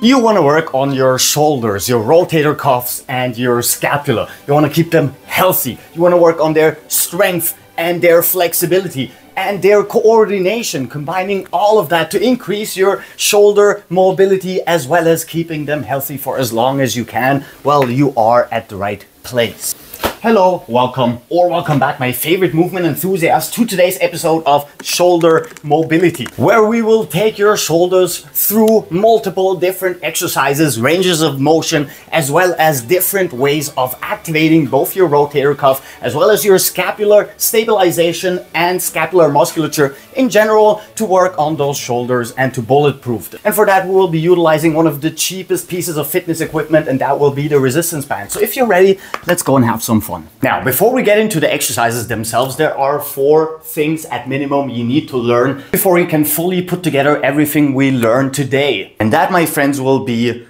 You want to work on your shoulders, your rotator cuffs and your scapula. You want to keep them healthy. You want to work on their strength and their flexibility and their coordination, combining all of that to increase your shoulder mobility as well as keeping them healthy for as long as you can. Well, you are at the right place. Hello, welcome or welcome back, my favorite movement enthusiast, to today's episode of Shoulder Mobility, where we will take your shoulders through multiple different exercises, ranges of motion, as well as different ways of activating both your rotator cuff, as well as your scapular stabilization and scapular musculature in general to work on those shoulders and to bulletproof them. And for that, we will be utilizing one of the cheapest pieces of fitness equipment, and that will be the resistance band. So if you're ready, let's go and have some fun. Now, before we get into the exercises themselves, there are 4 things at minimum you need to learn before you can fully put together everything we learned today. And that, my friends, will be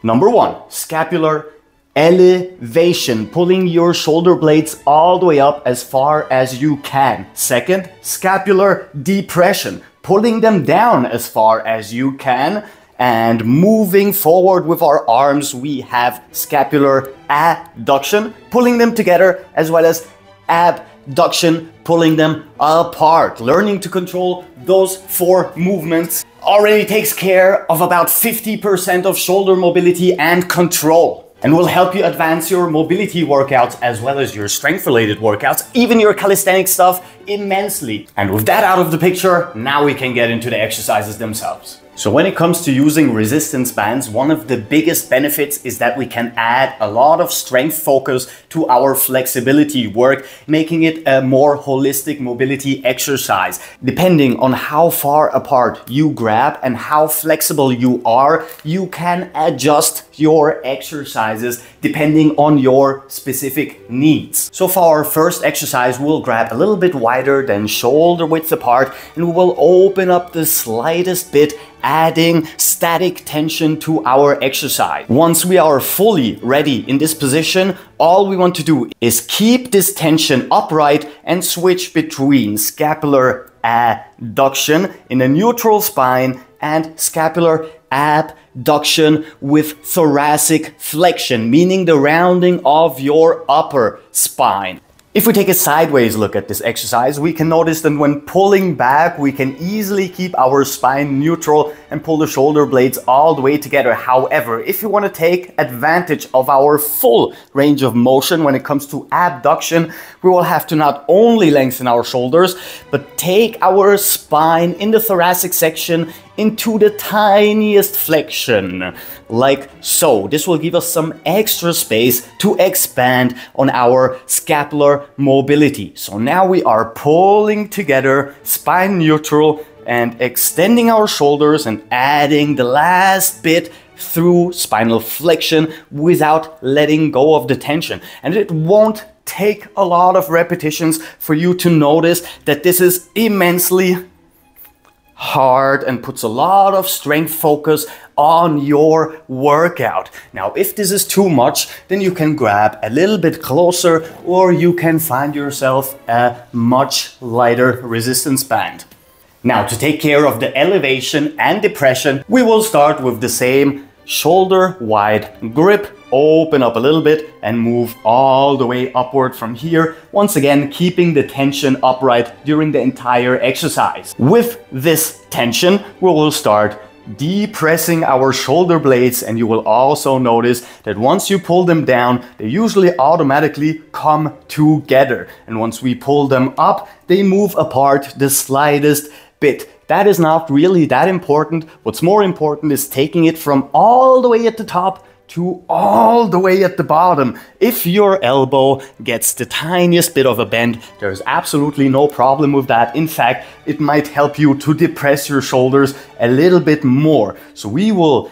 number 1, scapular elevation, pulling your shoulder blades all the way up as far as you can. Second, scapular depression, pulling them down as far as you can. And moving forward with our arms, we have scapular adduction, pulling them together, as well as abduction, pulling them apart. Learning to control those 4 movements already takes care of about 50% of shoulder mobility and control, and will help you advance your mobility workouts as well as your strength-related workouts, even your calisthenics stuff, immensely. And with that out of the picture, now we can get into the exercises themselves. So when it comes to using resistance bands, one of the biggest benefits is that we can add a lot of strength focus to our flexibility work, making it a more holistic mobility exercise. Depending on how far apart you grab and how flexible you are, you can adjust your exercises depending on your specific needs. So for our first exercise, we'll grab a little bit wider than shoulder width apart, and we will open up the slightest bit, adding static tension to our exercise. Once we are fully ready in this position, all we want to do is keep this tension upright and switch between scapular adduction in a neutral spine and scapular abduction with thoracic flexion, meaning the rounding of your upper spine. If we take a sideways look at this exercise, we can notice that when pulling back, we can easily keep our spine neutral and pull the shoulder blades all the way together. However, if you want to take advantage of our full range of motion when it comes to abduction, we will have to not only lengthen our shoulders, but take our spine in the thoracic section into the tiniest flexion, like so. This will give us some extra space to expand on our scapular mobility. So now we are pulling together, spine neutral, and extending our shoulders and adding the last bit through spinal flexion without letting go of the tension. And it won't take a lot of repetitions for you to notice that this is immensely hard and puts a lot of strength focus on your workout. Now, if this is too much, then you can grab a little bit closer, or you can find yourself a much lighter resistance band. Now, to take care of the elevation and depression, we will start with the same shoulder wide grip. Open up a little bit and move all the way upward from here. Once again, keeping the tension upright during the entire exercise. With this tension, we will start depressing our shoulder blades, and you will also notice that once you pull them down, they usually automatically come together. And once we pull them up, they move apart the slightest bit. That is not really that important. What's more important is taking it from all the way at the top to all the way at the bottom. If your elbow gets the tiniest bit of a bend, there's absolutely no problem with that. In fact, it might help you to depress your shoulders a little bit more. So we will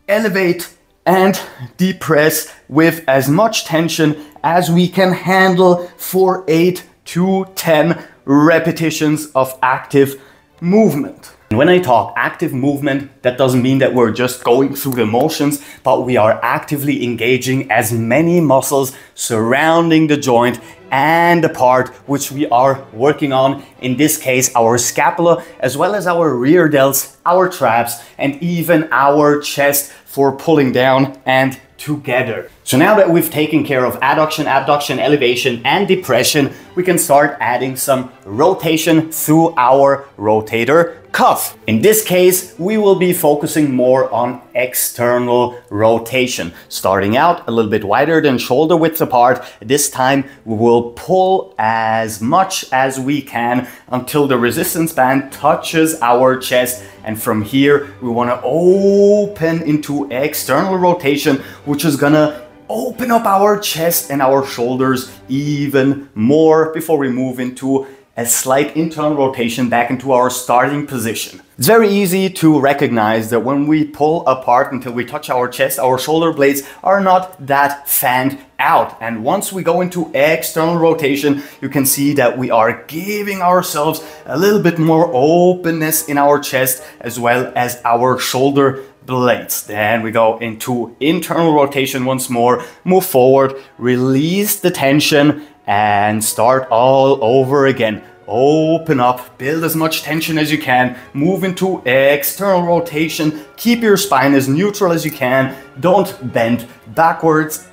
elevate and depress with as much tension as we can handle for 8 to 10 repetitions of active movement. And when I talk active movement, that doesn't mean that we're just going through the motions, but we are actively engaging as many muscles surrounding the joint and the part which we are working on, in this case our scapula, as well as our rear delts, our traps, and even our chest for pulling down and together. So now that we've taken care of adduction, abduction, elevation, and depression, we can start adding some rotation through our rotator cuff. In this case, we will be focusing more on external rotation. Starting out a little bit wider than shoulder width apart, this time we will pull as much as we can until the resistance band touches our chest. And from here, we want to open into external rotation, which is gonna open up our chest and our shoulders even more before we move into a slight internal rotation back into our starting position. It's very easy to recognize that when we pull apart until we touch our chest, our shoulder blades are not that fanned out. And once we go into external rotation, you can see that we are giving ourselves a little bit more openness in our chest as well as our shoulder blades. Then we go into internal rotation once more, move forward, release the tension, and start all over again. Open up, build as much tension as you can, move into external rotation, keep your spine as neutral as you can, don't bend backwards,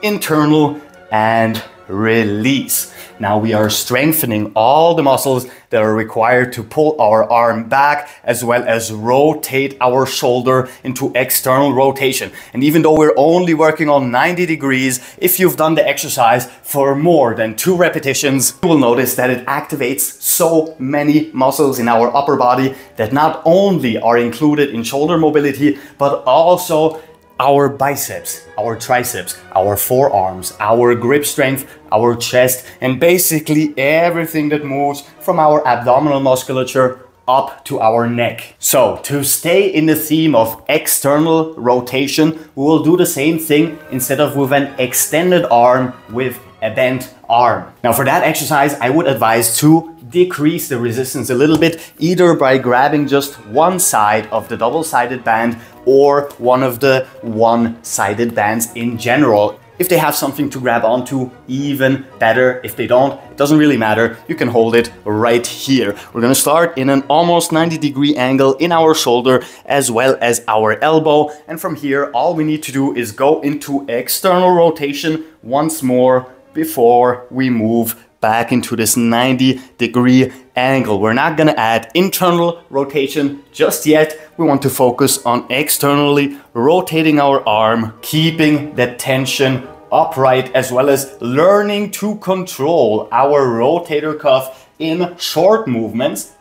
internal, and release. Now we are strengthening all the muscles that are required to pull our arm back as well as rotate our shoulder into external rotation. And even though we're only working on 90 degrees, if you've done the exercise for more than 2 repetitions, you will notice that it activates so many muscles in our upper body that not only are included in shoulder mobility, but also our biceps, our triceps, our forearms, our grip strength, our chest, and basically everything that moves from our abdominal musculature up to our neck. So to stay in the theme of external rotation, we will do the same thing instead of with an extended arm with a bent arm. Now for that exercise, I would advise to decrease the resistance a little bit, either by grabbing just one side of the double-sided band or one of the one-sided bands in general. If they have something to grab onto, even better. If they don't, it doesn't really matter. You can hold it right here. We're gonna start in an almost 90-degree angle in our shoulder as well as our elbow. And from here, all we need to do is go into external rotation once more before we move back into this 90-degree angle. We're not gonna add internal rotation just yet. We want to focus on externally rotating our arm, keeping that tension upright, as well as learning to control our rotator cuff in short movements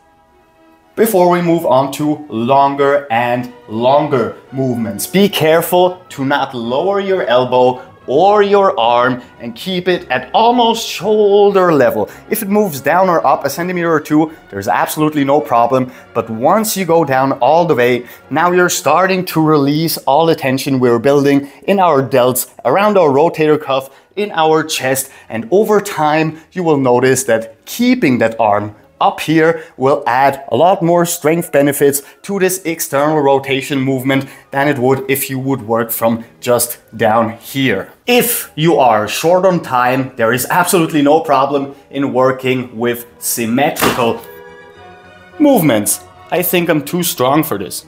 before we move on to longer and longer movements. Be careful to not lower your elbow or your arm and keep it at almost shoulder level. If it moves down or up a centimeter or two, there's absolutely no problem. But once you go down all the way, now you're starting to release all the tension we're building in our delts, around our rotator cuff, in our chest. And over time, you will notice that keeping that arm up here will add a lot more strength benefits to this external rotation movement than it would if you would work from just down here. If you are short on time, there is absolutely no problem in working with symmetrical movements. I think I'm too strong for this.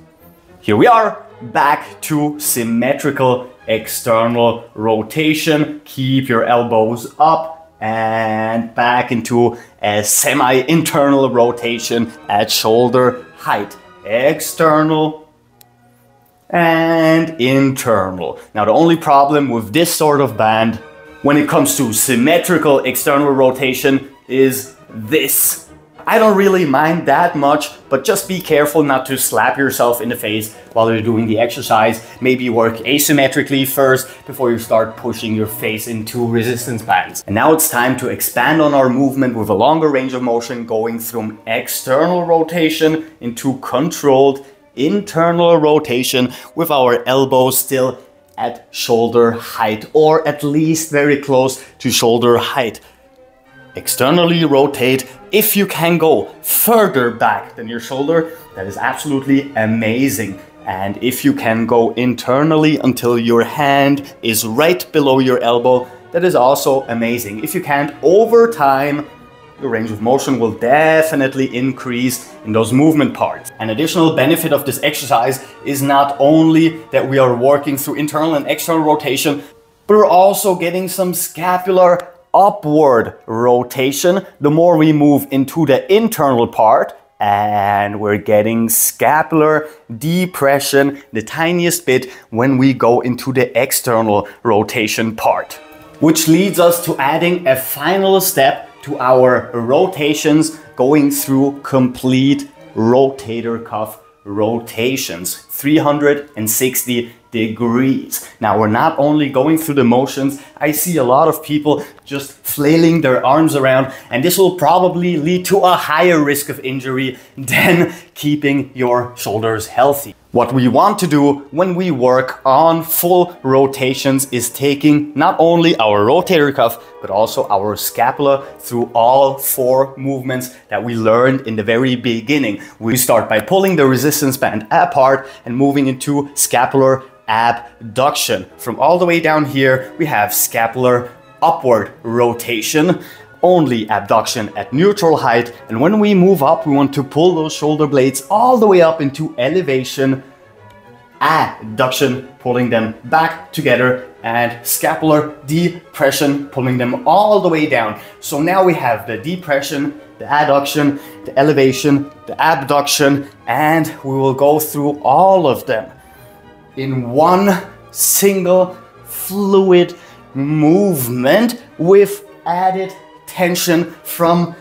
Here we are, back to symmetrical external rotation. Keep your elbows up and back into a semi-internal rotation at shoulder height. External and internal. Now the only problem with this sort of band when it comes to symmetrical external rotation is this. I don't really mind that much, but just be careful not to slap yourself in the face while you're doing the exercise. Maybe work asymmetrically first before you start pushing your face into resistance bands. And now it's time to expand on our movement with a longer range of motion, going from external rotation into controlled internal rotation with our elbows still at shoulder height, or at least very close to shoulder height. externally rotate. If you can go further back than your shoulder, that is absolutely amazing. And if you can go internally until your hand is right below your elbow, that is also amazing. If you can't, over time, your range of motion will definitely increase in those movement parts. An additional benefit of this exercise is not only that we are working through internal and external rotation, but we're also getting some scapular upward rotation the more we move into the internal part, and we're getting scapular depression the tiniest bit when we go into the external rotation part. Which leads us to adding a final step to our rotations, going through complete rotator cuff rotations, 360 degrees. Now we're not only going through the motions, I see a lot of people just flailing their arms around, and this will probably lead to a higher risk of injury than keeping your shoulders healthy. What we want to do when we work on full rotations is taking not only our rotator cuff, but also our scapula through all 4 movements that we learned in the very beginning. We start by pulling the resistance band apart and moving into scapular abduction. From all the way down here, we have scapular upward rotation, only abduction at neutral height. And when we move up, we want to pull those shoulder blades all the way up into elevation, adduction, pulling them back together, and scapular depression, pulling them all the way down. So now we have the depression, the adduction, the elevation, the abduction, and we will go through all of them in one single fluid movement with added tension from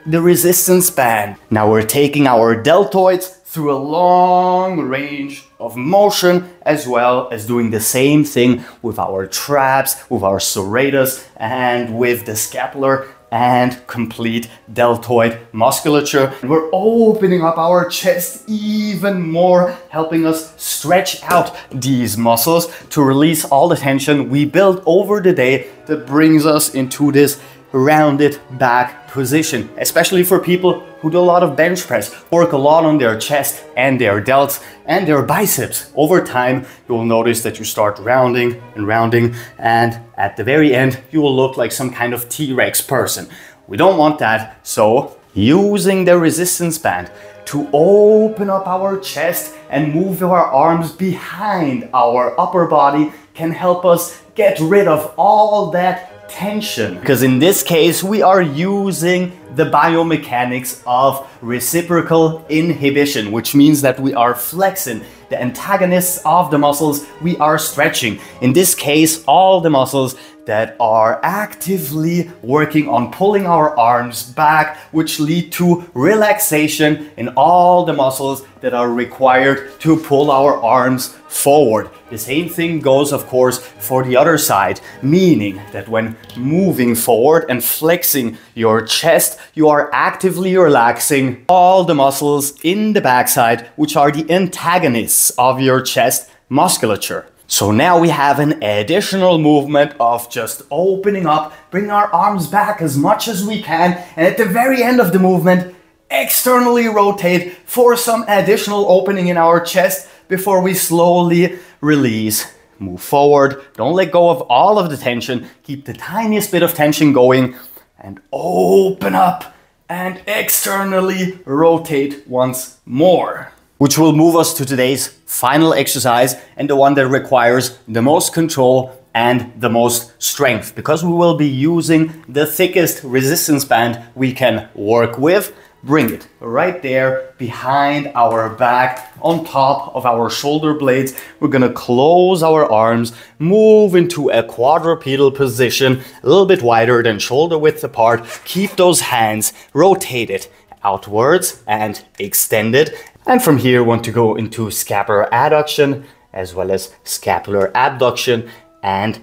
the resistance band. Now we're taking our deltoids through a long range of motion, as well as doing the same thing with our traps, with our serratus, and with the scapular and complete deltoid musculature. And we're opening up our chest even more, helping us stretch out these muscles to release all the tension we built over the day that brings us into this rounded back position, especially for people who do a lot of bench press, work a lot on their chest and their delts and their biceps. Over time, you will notice that you start rounding and rounding, and at the very end, you will look like some kind of T-Rex person. We don't want that, so using the resistance band to open up our chest and move our arms behind our upper body can help us get rid of all that tension, because in this case we are using the biomechanics of reciprocal inhibition, which means that we are flexing the antagonists of the muscles we are stretching. In this case, all the muscles that are actively working on pulling our arms back, which lead to relaxation in all the muscles that are required to pull our arms forward. The same thing goes, of course, for the other side, meaning that when moving forward and flexing your chest, you are actively relaxing all the muscles in the backside, which are the antagonists of your chest musculature. So now we have an additional movement of just opening up, bring our arms back as much as we can, and at the very end of the movement, externally rotate for some additional opening in our chest before we slowly release. Move forward, don't let go of all of the tension, keep the tiniest bit of tension going, and open up and externally rotate once more. Which will move us to today's final exercise, and the one that requires the most control and the most strength, because we will be using the thickest resistance band we can work with. Bring it right there behind our back, on top of our shoulder blades. We're gonna close our arms, move into a quadrupedal position, a little bit wider than shoulder width apart. Keep those hands rotated outwards and extended. And from here, want to go into scapular adduction, as well as scapular abduction and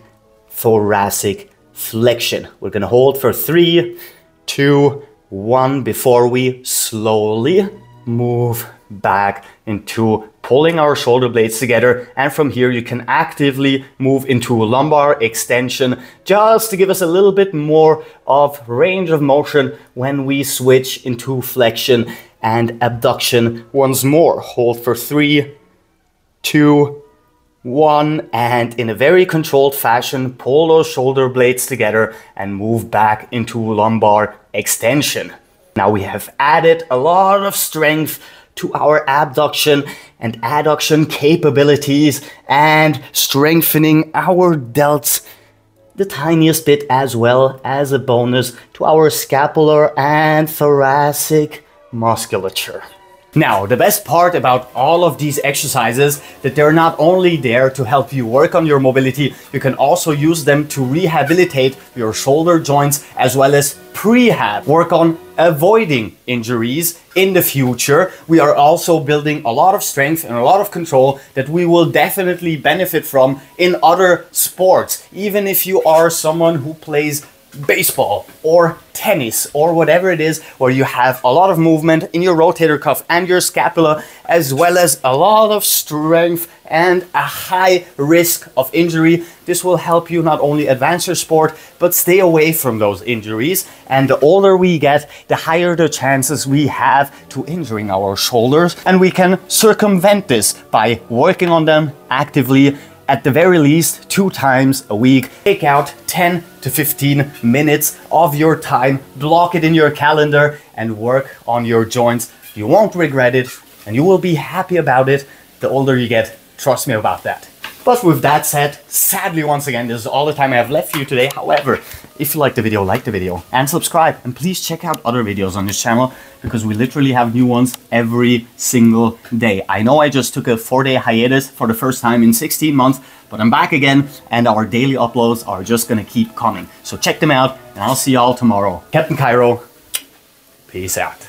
thoracic flexion. We're gonna hold for 3, 2, 1 before we slowly move back into pulling our shoulder blades together, and from here you can actively move into a lumbar extension just to give us a little bit more of range of motion when we switch into flexion and abduction once more. Hold for 3, 2, 1, and in a very controlled fashion, pull those shoulder blades together and move back into lumbar extension. Now we have added a lot of strength to our abduction and adduction capabilities and strengthening our delts the tiniest bit, as well as a bonus to our scapular and thoracic musculature. Now, the best part about all of these exercises, that they're not only there to help you work on your mobility, you can also use them to rehabilitate your shoulder joints, as well as prehab, work on avoiding injuries in the future. We are also building a lot of strength and a lot of control that we will definitely benefit from in other sports. Even if you are someone who plays baseball or tennis or whatever it is, where you have a lot of movement in your rotator cuff and your scapula, as well as a lot of strength and a high risk of injury. This will help you not only advance your sport, but stay away from those injuries. And the older we get, the higher the chances we have to injuring our shoulders. And we can circumvent this by working on them actively, at the very least 2 times a week. Take out 10 to 15 minutes of your time, block it in your calendar, and work on your joints. You won't regret it, and you will be happy about it the older you get. Trust me about that. But with that said, sadly, once again, this is all the time I have left for you today. However, if you like the video and subscribe, and please check out other videos on this channel, because we literally have new ones every single day. I know I just took a 4-day hiatus for the first time in 16 months, but I'm back again, and our daily uploads are just gonna keep coming. So check them out, and I'll see y'all tomorrow. Captain Cairo, peace out.